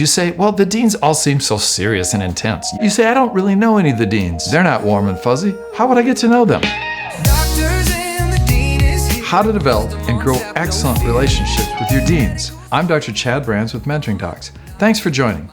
You say, well, the deans all seem so serious and intense. You say, I don't really know any of the deans. They're not warm and fuzzy. How would I get to know them? How to develop and grow excellent relationships with your deans. I'm Dr. Chad Brands with Mentoring Docs. Thanks for joining.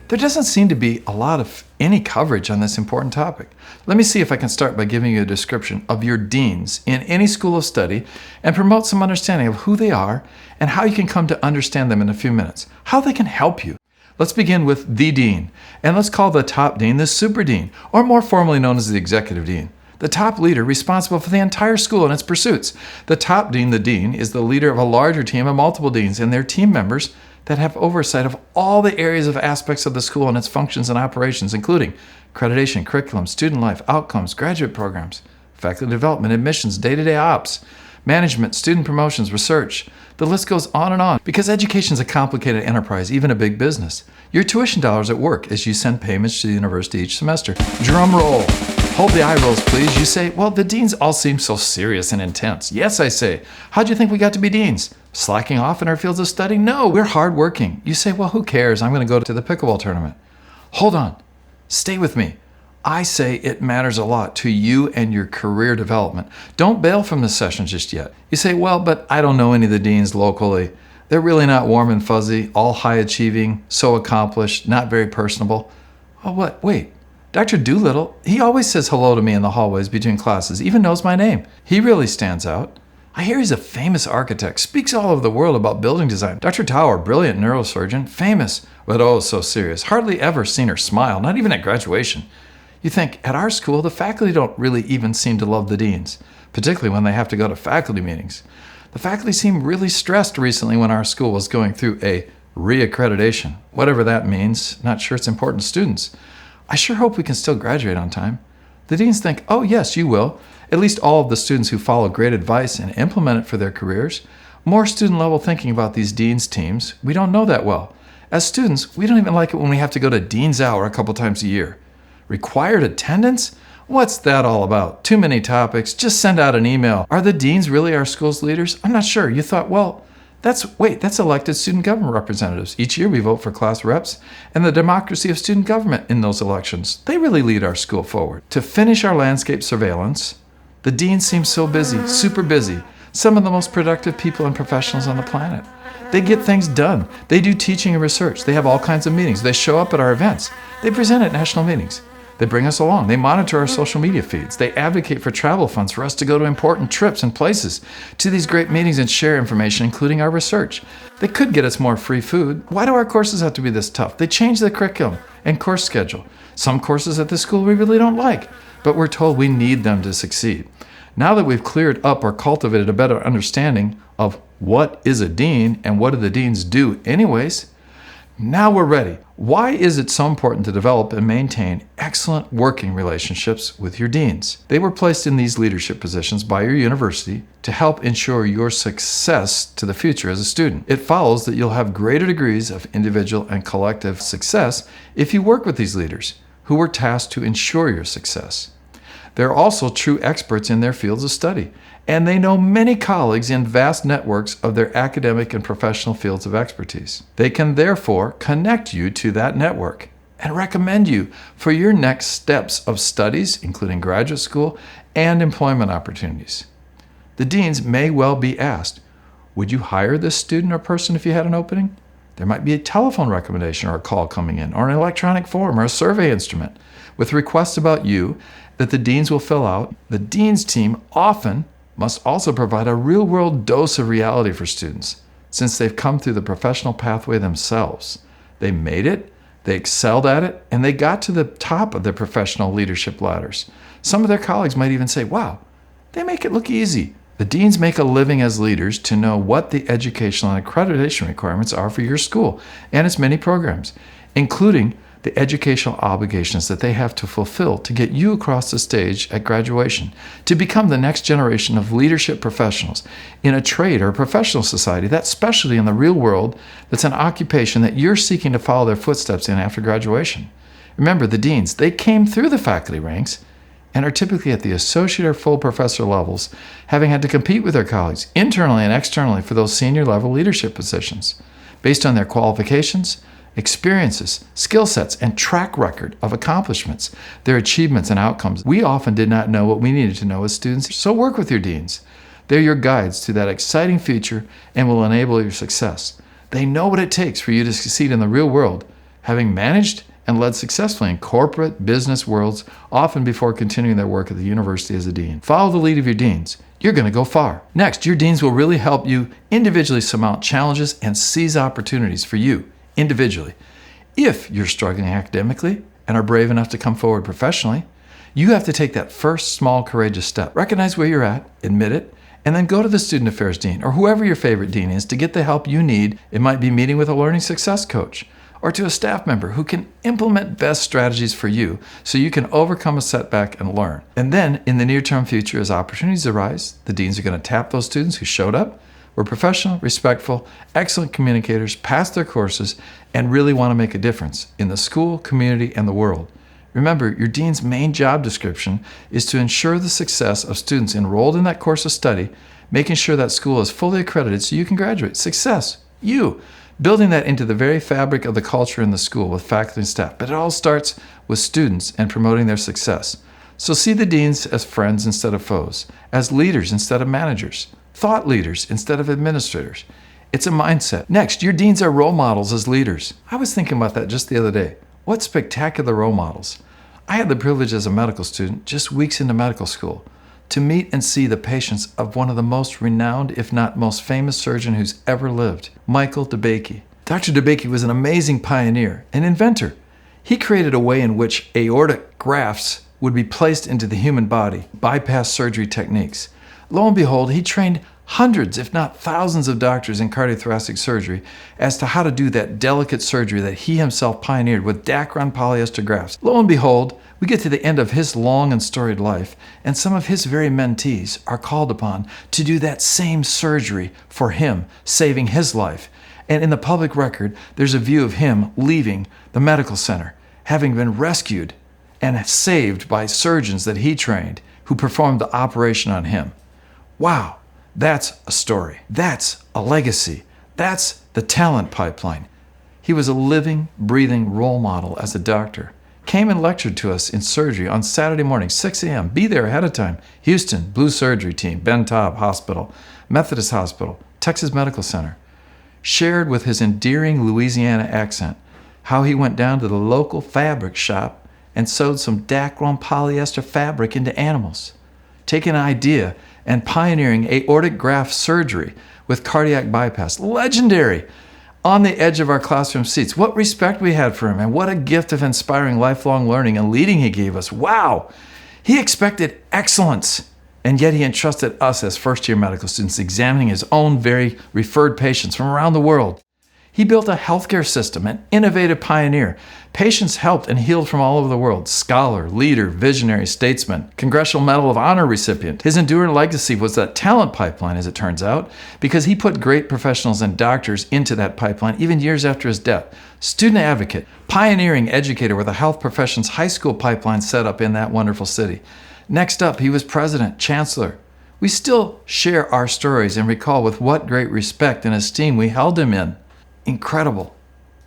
There doesn't seem to be a lot of any coverage on this important topic. Let me see if I can start by giving you a description of your deans in any school of study and promote some understanding of who they are and how you can come to understand them in a few minutes, how they can help you. Let's begin with the dean, and let's call the top dean the super dean, or more formally known as the executive dean. The top leader responsible for the entire school and its pursuits. The top dean, the dean, is the leader of a larger team of multiple deans and their team members that have oversight of all the areas of aspects of the school and its functions and operations, including accreditation, curriculum, student life, outcomes, graduate programs, faculty development, admissions, day-to-day ops, management, student promotions, research. The list goes on and on because education is a complicated enterprise, even a big business. Your tuition dollars at work as you send payments to the university each semester. Drum roll. Hold the eye rolls, please. You say, well, the deans all seem so serious and intense. Yes, I say. How'd you think we got to be deans? Slacking off in our fields of study? No, we're hardworking. You say, well, who cares? I'm going to go to the pickleball tournament. Hold on. Stay with me. I say it matters a lot to you and your career development. Don't bail from the session just yet. You say, well, but I don't know any of the deans locally. They're really not warm and fuzzy, all high achieving, so accomplished, not very personable. Oh, what? Wait. Dr. Doolittle, he always says hello to me in the hallways between classes, even knows my name. He really stands out. I hear he's a famous architect, speaks all over the world about building design. Dr. Tower, brilliant neurosurgeon, famous, but oh, so serious. Hardly ever seen her smile, not even at graduation. You think, at our school, the faculty don't really even seem to love the deans, particularly when they have to go to faculty meetings. The faculty seemed really stressed recently when our school was going through a reaccreditation. Whatever that means, not sure it's important to students. I sure hope we can still graduate on time. The deans think, oh yes, you will. At least all of the students who follow great advice and implement it for their careers. More student level thinking about these deans teams, we don't know that well. As students, we don't even like it when we have to go to Dean's Hour a couple times a year. Required attendance? What's that all about? Too many topics, just send out an email. Are the deans really our school's leaders? I'm not sure. You thought, well, that's elected student government representatives. Each year we vote for class reps and the democracy of student government in those elections. They really lead our school forward. To finish our landscape surveillance, the deans seem so busy, super busy. Some of the most productive people and professionals on the planet. They get things done. They do teaching and research. They have all kinds of meetings. They show up at our events. They present at national meetings. They bring us along. They monitor our social media feeds. They advocate for travel funds for us to go to important trips and places, to these great meetings and share information, including our research. They could get us more free food. Why do our courses have to be this tough? They change the curriculum and course schedule. Some courses at this school we really don't like, but we're told we need them to succeed. Now that we've cleared up or cultivated a better understanding of what is a dean and what do the deans do anyways, now we're ready. Why is it so important to develop and maintain excellent working relationships with your deans? They were placed in these leadership positions by your university to help ensure your success to the future as a student. It follows that you'll have greater degrees of individual and collective success if you work with these leaders who were tasked to ensure your success. They're also true experts in their fields of study, and they know many colleagues in vast networks of their academic and professional fields of expertise. They can therefore connect you to that network and recommend you for your next steps of studies, including graduate school and employment opportunities. The deans may well be asked, would you hire this student or person if you had an opening? There might be a telephone recommendation or a call coming in, or an electronic form or a survey instrument with requests about you that the deans will fill out. The deans team often must also provide a real-world dose of reality for students, since they've come through the professional pathway themselves. They made it, they excelled at it, and they got to the top of their professional leadership ladders. Some of their colleagues might even say, wow, they make it look easy. The deans make a living as leaders to know what the educational and accreditation requirements are for your school and its many programs, including the educational obligations that they have to fulfill to get you across the stage at graduation, to become the next generation of leadership professionals in a trade or a professional society, that specialty in the real world that's an occupation that you're seeking to follow their footsteps in after graduation. Remember, the deans, they came through the faculty ranks and are typically at the associate or full professor levels, having had to compete with their colleagues internally and externally for those senior level leadership positions based on their qualifications experiences, skill sets, and track record of accomplishments, their achievements and outcomes. We often did not know what we needed to know as students, so work with your deans. They're your guides to that exciting future and will enable your success. They know what it takes for you to succeed in the real world, having managed and led successfully in corporate business worlds, often before continuing their work at the university as a dean. Follow the lead of your deans. You're going to go far. Next, your deans will really help you individually surmount challenges and seize opportunities for you individually. If you're struggling academically and are brave enough to come forward professionally, you have to take that first small courageous step. Recognize where you're at, admit it, and then go to the student affairs dean or whoever your favorite dean is to get the help you need. It might be meeting with a learning success coach or to a staff member who can implement best strategies for you so you can overcome a setback and learn. And then in the near-term future, as opportunities arise, the deans are going to tap those students who showed up, were professional, respectful, excellent communicators, passed their courses, and really want to make a difference in the school, community, and the world. Remember, your dean's main job description is to ensure the success of students enrolled in that course of study, making sure that school is fully accredited so you can graduate. Success, you. Building that into the very fabric of the culture in the school with faculty and staff. But it all starts with students and promoting their success. So see the deans as friends instead of foes, as leaders instead of managers, thought leaders instead of administrators. It's a mindset. Next, your deans are role models as leaders. I was thinking about that just the other day. What spectacular role models. I had the privilege as a medical student, just weeks into medical school, to meet and see the patients of one of the most renowned, if not most famous surgeon who's ever lived, Michael DeBakey. Dr. DeBakey was an amazing pioneer, an inventor. He created a way in which aortic grafts would be placed into the human body, bypass surgery techniques. Lo and behold, he trained hundreds, if not thousands of doctors in cardiothoracic surgery as to how to do that delicate surgery that he himself pioneered with Dacron polyester grafts. Lo and behold, we get to the end of his long and storied life, and some of his very mentees are called upon to do that same surgery for him, saving his life. And in the public record, there's a view of him leaving the medical center, having been rescued and saved by surgeons that he trained who performed the operation on him. Wow, that's a story. That's a legacy. That's the talent pipeline. He was a living, breathing role model as a doctor. Came and lectured to us in surgery on Saturday morning, 6 a.m. Be there ahead of time. Houston, Blue Surgery Team, Ben Taub Hospital, Methodist Hospital, Texas Medical Center. Shared with his endearing Louisiana accent how he went down to the local fabric shop and sewed some Dacron polyester fabric into animals. Taking an idea and pioneering aortic graft surgery with cardiac bypass. Legendary! On the edge of our classroom seats. What respect we had for him, and what a gift of inspiring lifelong learning and leading he gave us. Wow! He expected excellence, and yet he entrusted us as first-year medical students examining his own very referred patients from around the world. He built a healthcare system, an innovative pioneer. Patients helped and healed from all over the world. Scholar, leader, visionary, statesman, Congressional Medal of Honor recipient. His enduring legacy was that talent pipeline, as it turns out, because he put great professionals and doctors into that pipeline even years after his death. Student advocate, pioneering educator with a health professions high school pipeline set up in that wonderful city. Next up, he was president, chancellor. We still share our stories and recall with what great respect and esteem we held him in. Incredible.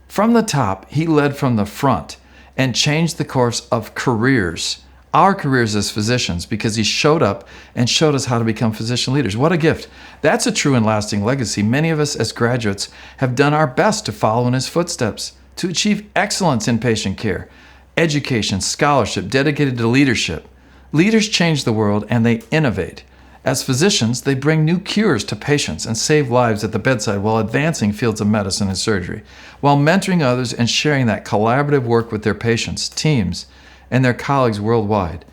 From the top, he led from the front and changed the course of careers, our careers as physicians, because he showed up and showed us how to become physician leaders. What a gift. That's a true and lasting legacy. Many of us as graduates have done our best to follow in his footsteps, to achieve excellence in patient care, education, scholarship, dedicated to leadership. Leaders change the world and they innovate. As physicians, they bring new cures to patients and save lives at the bedside while advancing fields of medicine and surgery, while mentoring others and sharing that collaborative work with their patients, teams, and their colleagues worldwide.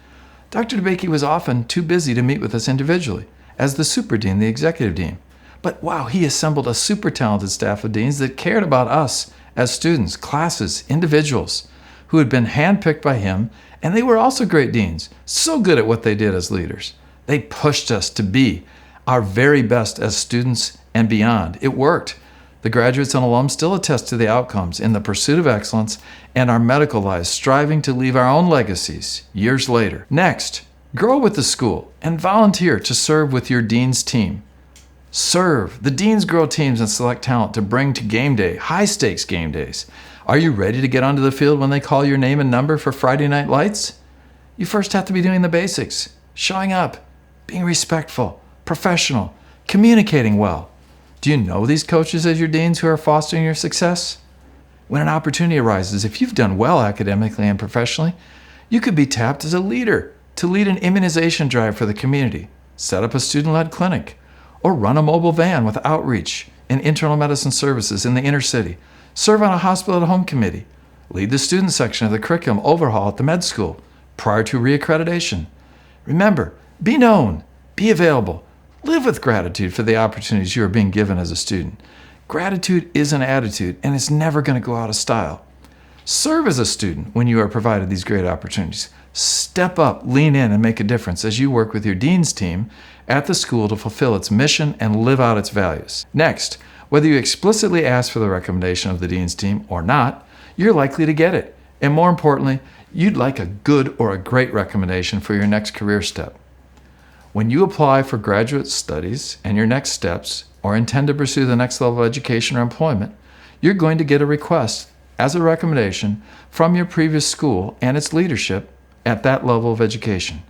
Dr. DeBakey was often too busy to meet with us individually, as the super dean, the executive dean. But wow, he assembled a super talented staff of deans that cared about us as students, classes, individuals, who had been handpicked by him, and they were also great deans, so good at what they did as leaders. They pushed us to be our very best as students and beyond. It worked. The graduates and alums still attest to the outcomes in the pursuit of excellence and our medical lives, striving to leave our own legacies years later. Next, grow with the school and volunteer to serve with your dean's team. Serve. The deans grow teams and select talent to bring to game day, high-stakes game days. Are you ready to get onto the field when they call your name and number for Friday Night Lights? You first have to be doing the basics, showing up, being respectful, professional, communicating well. Do you know these coaches as your deans who are fostering your success? When an opportunity arises, if you've done well academically and professionally, you could be tapped as a leader to lead an immunization drive for the community, set up a student-led clinic, or run a mobile van with outreach and internal medicine services in the inner city, serve on a hospital-at-home committee, lead the student section of the curriculum overhaul at the med school prior to reaccreditation. Remember, be known, be available, live with gratitude for the opportunities you are being given as a student. Gratitude is an attitude, and it's never going to go out of style. Serve as a student when you are provided these great opportunities. Step up, lean in, and make a difference as you work with your dean's team at the school to fulfill its mission and live out its values. Next, whether you explicitly ask for the recommendation of the dean's team or not, you're likely to get it. And more importantly, you'd like a good or a great recommendation for your next career step. When you apply for graduate studies and your next steps, or intend to pursue the next level of education or employment, you're going to get a request as a recommendation from your previous school and its leadership at that level of education.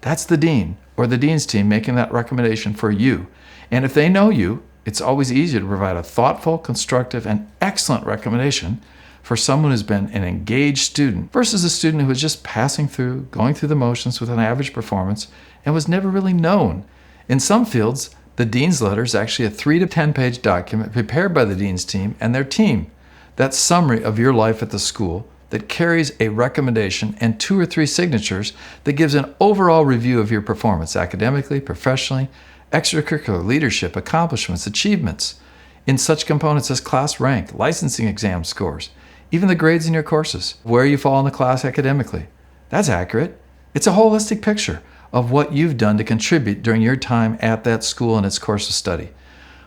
That's the dean or the dean's team making that recommendation for you. And if they know you, it's always easier to provide a thoughtful, constructive, and excellent recommendation for someone who's been an engaged student versus a student who was just passing through, going through the motions with an average performance, and was never really known. In some fields, the dean's letter is actually a 3 to 10 page document prepared by the dean's team and their team. That summary of your life at the school that carries a recommendation and 2 or 3 signatures that gives an overall review of your performance academically, professionally, extracurricular leadership, accomplishments, achievements in such components as class rank, licensing exam scores, even the grades in your courses, where you fall in the class academically. That's accurate. It's a holistic picture of what you've done to contribute during your time at that school and its course of study.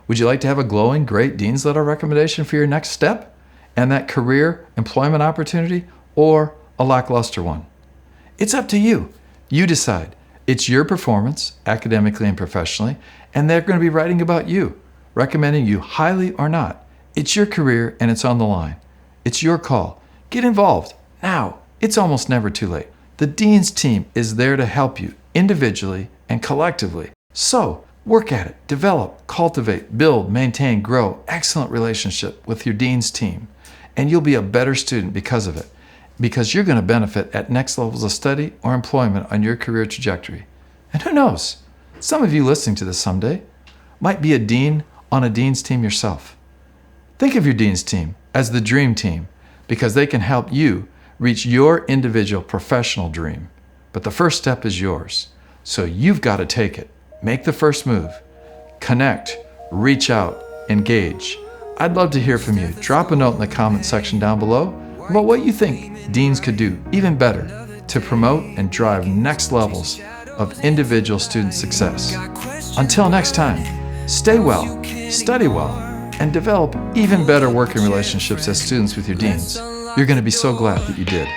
Would you like to have a glowing, great dean's letter recommendation for your next step and that career employment opportunity, or a lackluster one? It's up to you. You decide. It's your performance, academically and professionally, and they're going to be writing about you, recommending you highly or not. It's your career and it's on the line. It's your call. Get involved now. It's almost never too late. The dean's team is there to help you individually and collectively. So work at it, develop, cultivate, build, maintain, grow excellent relationship with your dean's team, and you'll be a better student because of it, because you're going to benefit at next levels of study or employment on your career trajectory. And who knows, some of you listening to this someday might be a dean on a dean's team yourself. Think of your dean's team as the dream team, because they can help you reach your individual professional dream. But the first step is yours. So you've got to take it. Make the first move. Connect, reach out, engage. I'd love to hear from you. Drop a note in the comment section down below about what you think deans could do even better to promote and drive next levels of individual student success. Until next time, stay well, study well, and develop even better working relationships as students with your deans. You're going to be so glad that you did.